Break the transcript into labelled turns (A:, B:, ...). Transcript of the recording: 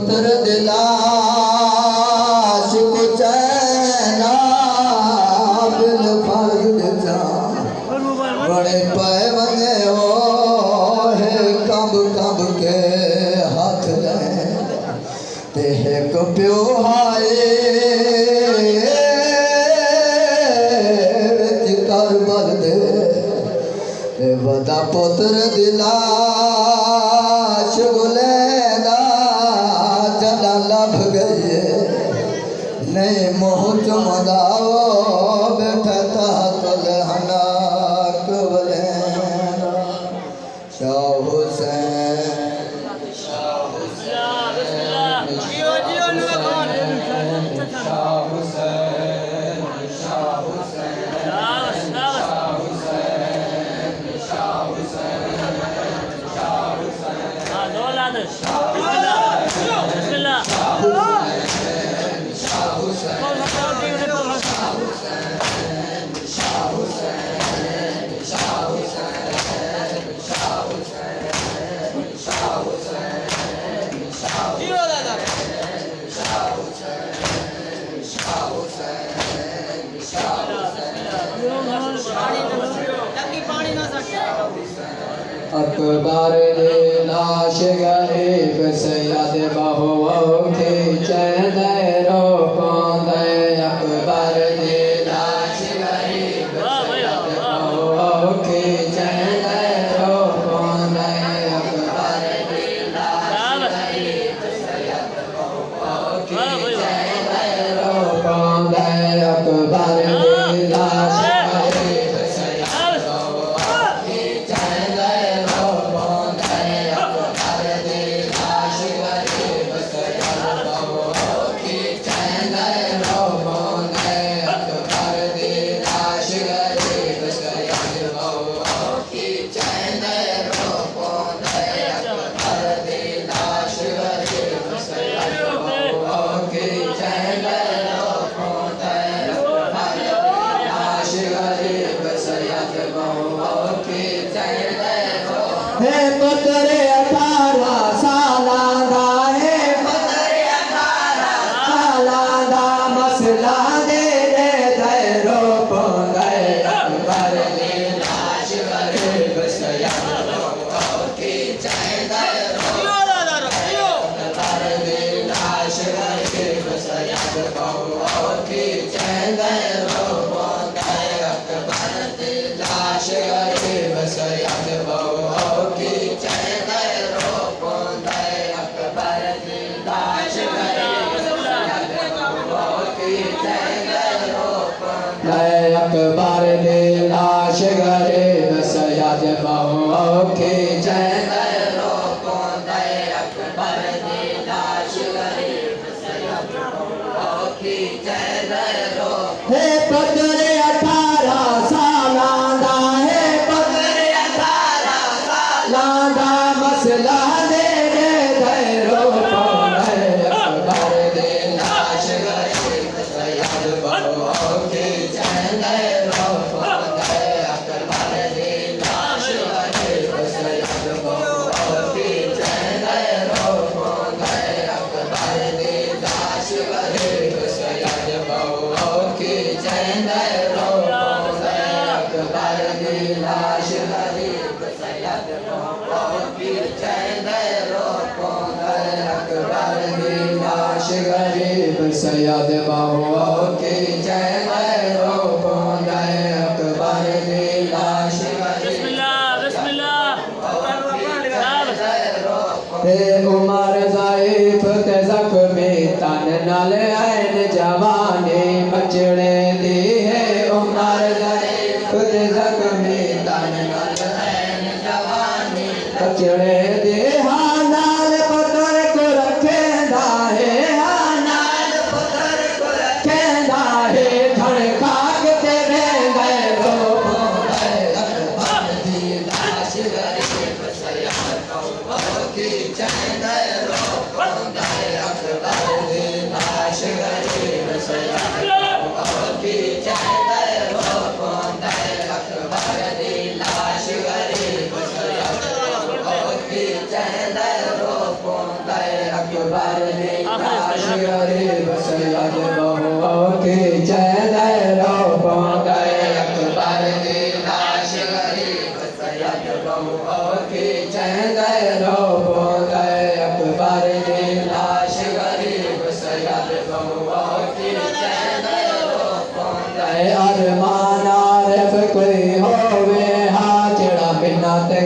A: पुत्र दिलाश को चैना बिल फर्द जा बड़े पाए वने हो है कब कब के हाथ ले ते एक प्यो हाय करबल दे वदा पुत्र दिलाश गुलेदा जला लभ गए नहीं मोह चमदाओ बैठा था कलहना कबले शाह हुसैन अकबर ने लाश गरीब सैयद बहुओं की चैन रो पौंदे अकबर ने लाश गरीब सैयद बहुओं की चैन रो पौंदे अकबर ने लाश गरीब सैयद बहुओं की चैन रो पौंदे अकबर ने लाश है पुत्र 18 साला दा है पुत्र 18 साला दा मसला दे दे धैरो पौंदे अकबर ने लाश गरीब सैयद बहुओं की चैन रो अकबर ने लाश गरीब सैयद बहुओं की चैन रो पौंदे अकबर ने लाश गरीब सैयद बहुओं की चैन रो पौंदे अकबर ने लाश गरीब सैयद बहुओं की चैन रो पौंदे अकबर ने लाश गरीब सैयद बहुओं की चैन रो पौंदे अकबर ने लाश गरीब सैयद बहुओं की चैन रो हे पुत्र 18 साला दा है पुत्र 18 साला दा मसला दे दे धैरो पौंदे अकबर ने लाश गरीब सैयद बहुओं की चैन रो पौंदे अकबर ने लाश गरीब सैयद बहुओं की चैन रो पौंदे अकबर ने लाश गरीब सैयद बहुओं की चैन रो पौंदे अकबर ने लाश गरीब सैयद बहुओं की चैन रो पौंदे अकबर ने लाश गरीब सैयद बहुओं की चैन रो पौंदे अकबर ने लाश ते उमर ज़ईफ़ ते ज़ख्मी तन नाल ऐन जवानी बचड़े दी है उमर ज़ईफ़ ते ज़ख्मी तन नाल ऐन जवानी बचड़े दी हाँ नाल पुत्र को रखेंदा है हाँ नाल पुत्र को रखेंदा है धड़ खाक ते रहंदे रो पौंदे अकबर दी लाश गरीब सैयद बहुओं की चैन रो पौंदे अकबर दी लाश गरीब लाश गरीब सैयद बहुओं की चैन रो गए अकबर की लाश गरीब सैयद बहुओं की चैन रो गए अकबर की लाश गरीब सैयद बहुओं की चैन रो गए अरमान आरिफ कोई होवे हाजड़ा बिन्नत